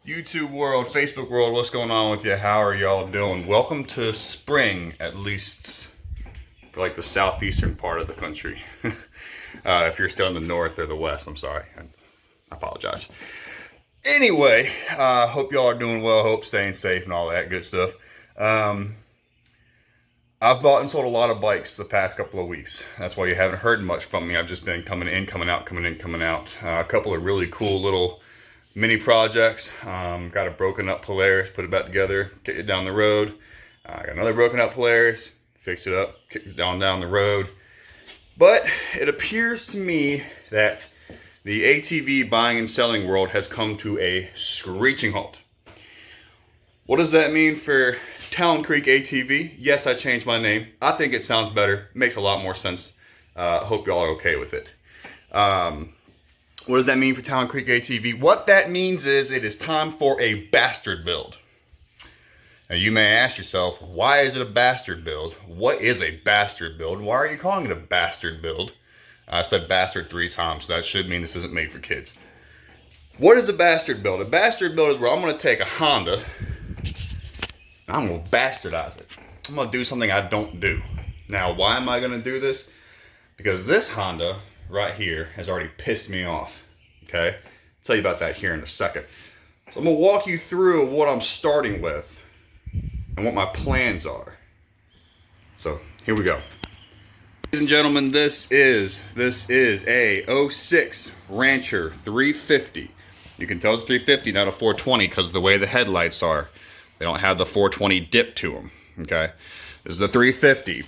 YouTube world, Facebook world, what's going on with you? How are y'all doing? Welcome to spring, at least for like the southeastern part of the country. If you're still in the north or the west, I'm sorry. I apologize. Anyway, hope y'all are doing well. Hope staying safe and all that good stuff. I've bought and sold a lot of bikes the past couple of weeks. That's why you haven't heard much from me. I've just been coming in, coming out, coming in, coming out. A couple of really cool little mini projects. Got a broken up Polaris, put it back together, kick it down the road. Got another broken up Polaris, fix it up, kick it down the road. But it appears to me that the ATV buying and selling world has come to a screeching halt. What does that mean for Talon Creek ATV? Yes, I changed my name. I think it sounds better. Makes a lot more sense. Hope y'all are okay with it. What does that mean for Talon Creek ATV? What that means is it is time for a bastard build. Now you may ask yourself, why is it a bastard build? What is a bastard build? Why are you calling it a bastard build? I said bastard 3 times, so that should mean this isn't made for kids. What is a bastard build? A bastard build is where I'm going to take a Honda and I'm going to bastardize it. I'm going to do something I don't do. Now, why am I going to do this? Because this Honda right here has already pissed me off. Okay? I'll tell you about that here in a second. So I'm going to walk you through what I'm starting with and what my plans are. So here we go. Ladies and gentlemen, this is a 06 Rancher 350. You can tell it's 350, not a 420, because of the way the headlights are. They don't have the 420 dip to them. Okay? This is the 350.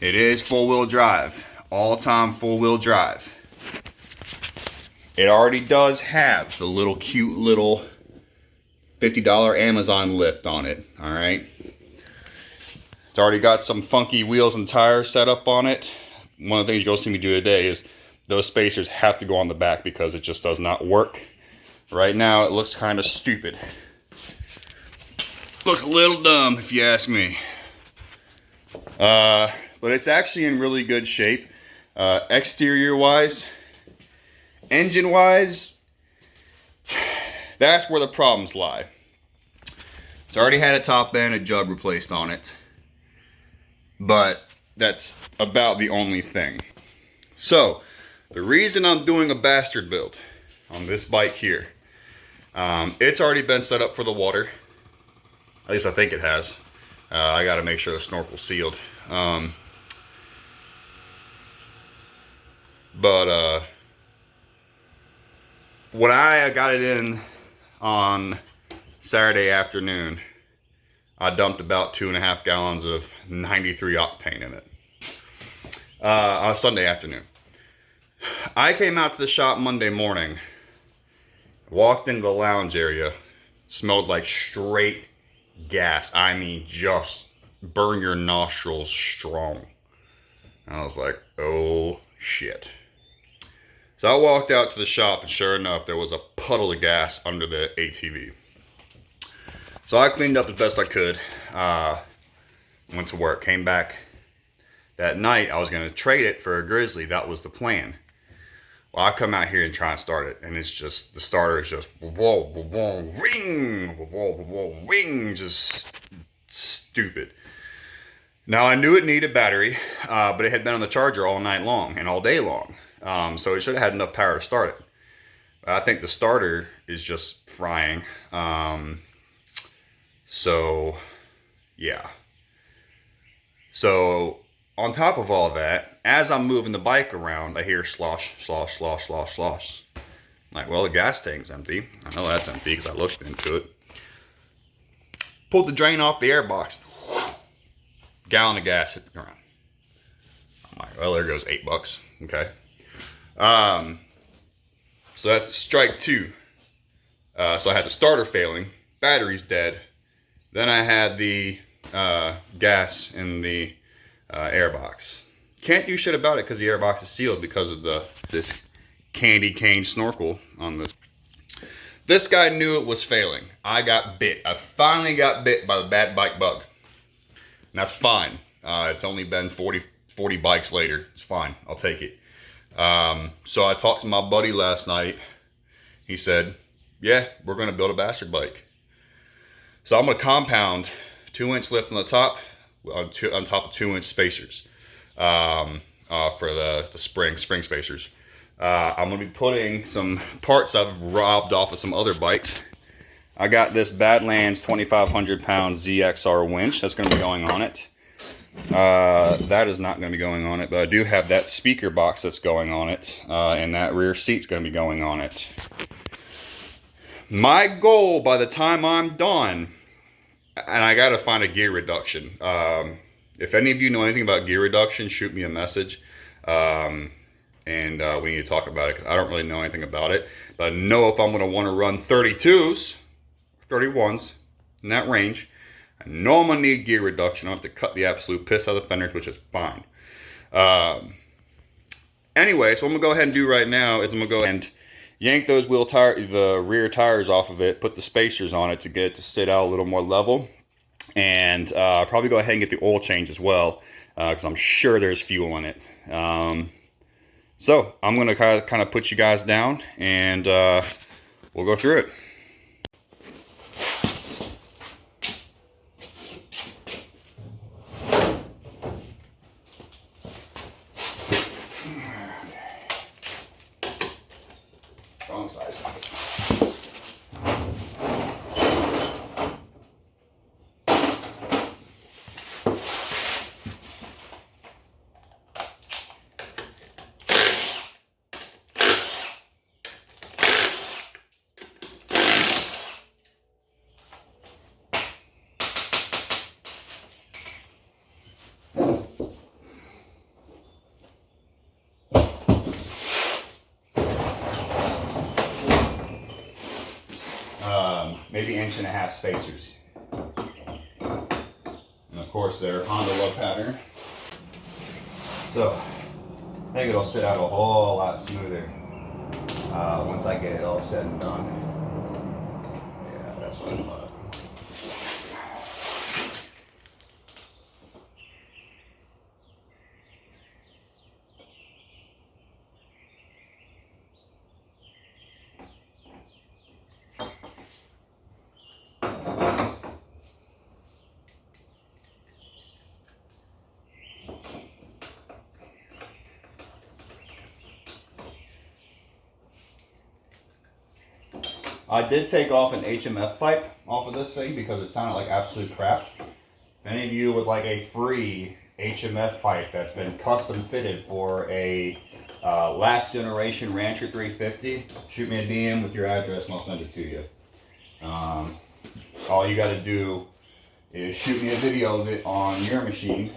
It is full-wheel drive. All-time full-wheel drive. It already does have the little cute little $50 Amazon lift on it. Alright? It's already got some funky wheels and tires set up on it. One of the things you'll see me do today is those spacers have to go on the back because it just does not work. Right now it looks kind of stupid. Looks a little dumb if you ask me. But it's actually in really good shape. Exterior wise, engine wise, that's where the problems lie. It's already had a top end, a jug replaced on it. But that's about the only thing. So, the reason I'm doing a bastard build on this bike here, it's already been set up for the water. At least I think it has. I got to make sure the snorkel's sealed. But when I got it in on Saturday afternoon, I dumped about 2.5 gallons of 93 octane in it. On Sunday afternoon. I came out to the shop Monday morning, walked into the lounge area, smelled like straight gas. I mean, just burn your nostrils strong. I was like, oh shit. So I walked out to the shop and sure enough, there was a puddle of gas under the ATV. So I cleaned up as best I could, went to work, came back. That night, I was going to trade it for a Grizzly. That was the plan. Well, I come out here and try and start it, and it's just, the starter is just, whoa, whoa, whoa, ring, whoa, whoa, ring, just stupid. Now, I knew it needed battery, but it had been on the charger all night long and all day long. So it should have had enough power to start it. I think the starter is just frying. So, yeah. So, on top of all that, as I'm moving the bike around, I hear slosh, slosh, slosh, slosh, slosh. I'm like, well, the gas tank's empty. I know that's empty because I looked into it. Pulled the drain off the airbox. Gallon of gas hit the ground. I'm like, well, there goes $8. Okay. So that's strike 2. So I had the starter failing. Battery's dead. Then I had the gas in the airbox. Can't do shit about it because the airbox is sealed because of this candy cane snorkel on this. This guy knew it was failing. I got bit. I finally got bit by the bad bike bug. And that's fine. It's only been 40 bikes later. It's fine. I'll take it. So I talked to my buddy last night. He said, yeah, we're going to build a bastard bike. So I'm going to compound 2-inch lift on the top on top of 2-inch spacers for the spring spacers. I'm going to be putting some parts I've robbed off of some other bikes. I got this Badlands 2,500 pound ZXR winch that's going to be going on it. That is not going to be going on it, but I do have that speaker box that's going on it, and that rear seat's going to be going on it. My goal by the time I'm done, and I got to find a gear reduction. If any of you know anything about gear reduction, shoot me a message, and we need to talk about it, because I don't really know anything about it. But I know if I'm going to want to run 32s, 31s, in that range, I know I'm going to need gear reduction. I'll have to cut the absolute piss out of the fenders, which is fine. Anyway, so what I'm going to go ahead and do right now is I'm going to go and yank those the rear tires off of it, put the spacers on it to get it to sit out a little more level, and probably go ahead and get the oil change as well, because I'm sure there's fuel in it. So I'm going to kind of put you guys down, and we'll go through it. Wrong size. Maybe 1.5-inch spacers. And of course they're Honda love pattern. So I think it'll sit out a whole lot smoother once I get it all said and done. Yeah, that's what I thought. I did take off an HMF pipe off of this thing because it sounded like absolute crap. If any of you would like a free HMF pipe that's been custom fitted for a last generation Rancher 350, shoot me a DM with your address and I'll send it to you. All you got to do is shoot me a video of it on your machine.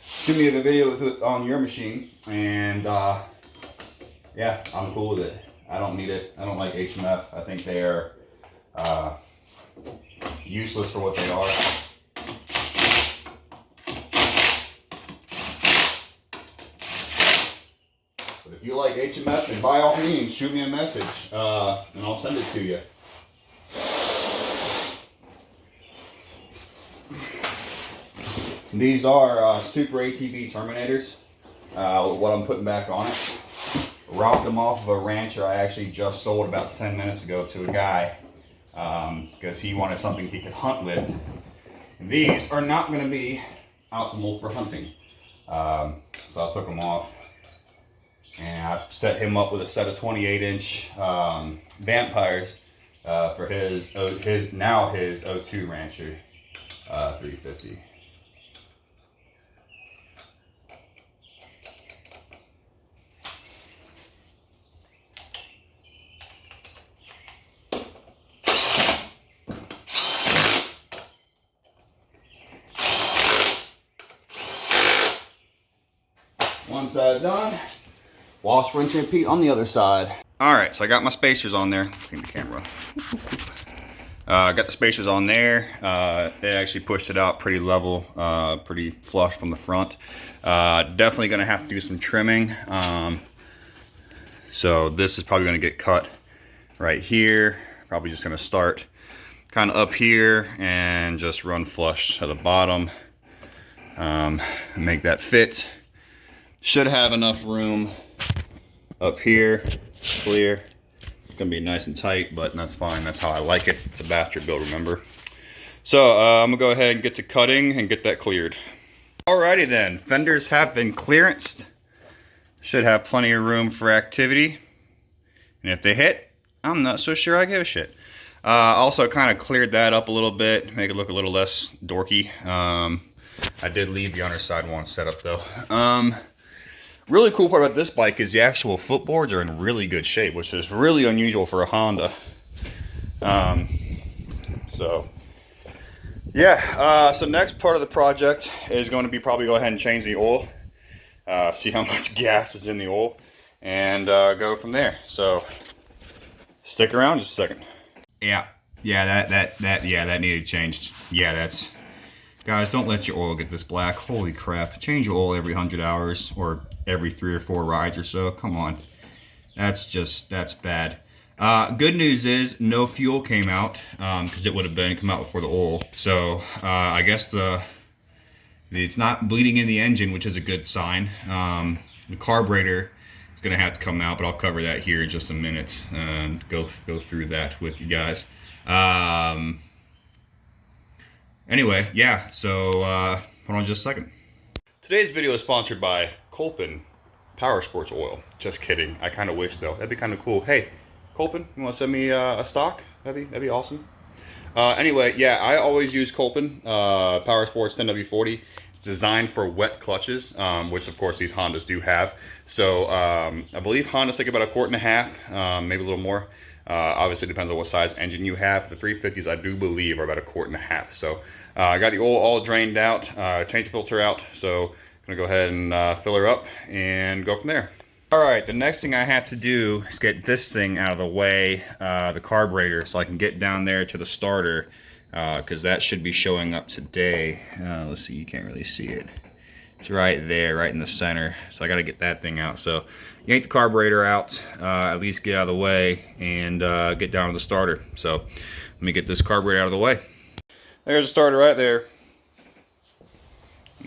Shoot me the video of it on your machine, and yeah, I'm cool with it. I don't need it. I don't like HMF. I think they are useless for what they are. But if you like HMF, then by all means, shoot me a message, and I'll send it to you. These are Super ATV Terminators, what I'm putting back on it. Robbed them off of a rancher I actually just sold about 10 minutes ago to a guy because he wanted something he could hunt with. And these are not going to be optimal for hunting. So I took them off and I set him up with a set of 28-inch vampires for his O2 Rancher 350. One side done. Wash, rinse, and repeat on the other side. All right, so I got my spacers on there. Clean the camera. Got the spacers on there. They actually pushed it out pretty level, pretty flush from the front. Definitely gonna have to do some trimming. So this is probably gonna get cut right here. Probably just gonna start kind of up here and just run flush to the bottom. Make that fit. Should have enough room up here, clear, gonna be nice and tight, but that's fine. That's how I like it. It's a bastard build, remember? So I'm gonna go ahead and get to cutting and get that cleared. Alrighty then, fenders have been clearanced. Should have plenty of room for activity. And if they hit, I'm not so sure I give a shit. Also kind of cleared that up a little bit, make it look a little less dorky. I did leave the underside one set up though. Really cool part about this bike is the actual footboards are in really good shape, which is really unusual for a Honda. So yeah, so next part of the project is going to be probably go ahead and change the oil, see how much gas is in the oil, and go from there. So stick around just a second. Yeah, that needed changed. Yeah, that's, guys, don't let your oil get this black. Holy crap, change your oil every 100 hours or every 3 or 4 rides or so. Come on, that's bad. Good news is no fuel came out, because it would have been come out before the oil. So I guess it's not bleeding in the engine, which is a good sign. The carburetor is going to have to come out, but I'll cover that here in just a minute and go through that with you guys. Anyway, yeah, so hold on just a second. Today's video is sponsored by Kolpin Power Sports Oil. Just kidding. I kind of wish though. That'd be kind of cool. Hey, Kolpin, you want to send me a stock? That'd be awesome. Anyway, yeah, I always use Kolpin Power Sports 10W40. It's designed for wet clutches, which of course these Hondas do have. So I believe Hondas take about 1.5 quarts, maybe a little more. Obviously depends on what size engine you have. The 350s I do believe are about 1.5 quarts. So I got the oil all drained out, changed the filter out. So I'm gonna go ahead and fill her up and go from there. All right, the next thing I have to do is get this thing out of the way, the carburetor, so I can get down there to the starter, because that should be showing up today. Let's see, you can't really see it. It's right there, right in the center. So I got to get that thing out. So yank the carburetor out, at least get out of the way, and get down to the starter. So let me get this carburetor out of the way. There's the starter right there.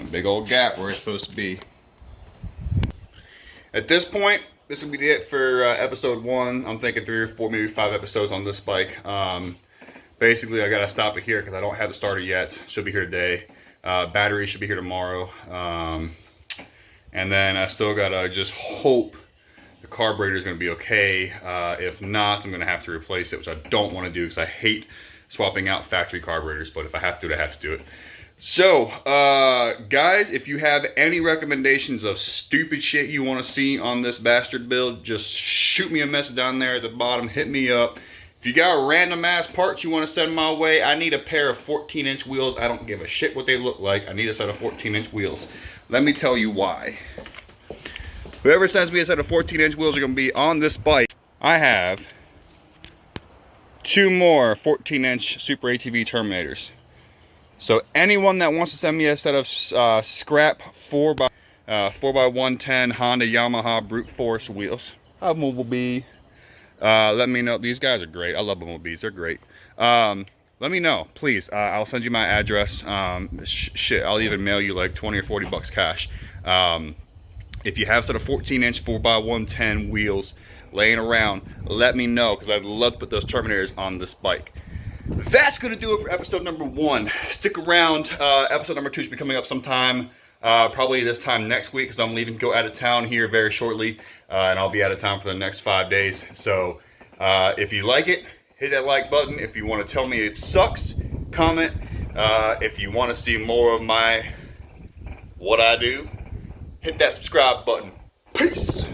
A big old gap where it's supposed to be. At this point, this will be it for episode 1. I'm thinking 3 or 4, maybe 5 episodes on this bike. Basically, I gotta stop it here because I don't have the starter yet. Should be here today. Battery should be here tomorrow. And then I still gotta just hope the carburetor is gonna be okay. If not, I'm gonna have to replace it, which I don't want to do because I hate swapping out factory carburetors. But if I have to, I have to do it. So, guys, if you have any recommendations of stupid shit you want to see on this bastard build, just shoot me a message down there at the bottom. Hit me up. If you got random ass parts you want to send my way, I need a pair of 14-inch wheels. I don't give a shit what they look like. I need a set of 14-inch wheels. Let me tell you why. Whoever sends me a set of 14-inch wheels are going to be on this bike. I have 2 more 14-inch Super ATV Terminators. So anyone that wants to send me a set of scrap 4x110 Honda Yamaha brute force wheels, how will be? Let me know. These guys are great. I love Bumblebees. They're great. Let me know, please. I'll send you my address. Shit, I'll even mail you like 20 or 40 bucks cash. If you have a set of 14-inch 4x110 wheels laying around, let me know because I'd love to put those Terminators on this bike. That's going to do it for episode number 1. Stick around. Episode number 2 should be coming up sometime, probably this time next week, because I'm leaving to go out of town here very shortly, and I'll be out of town for the next 5 days. So if you like it, hit that like button. If you want to tell me it sucks, comment. If you want to see more of what I do, hit that subscribe button. Peace.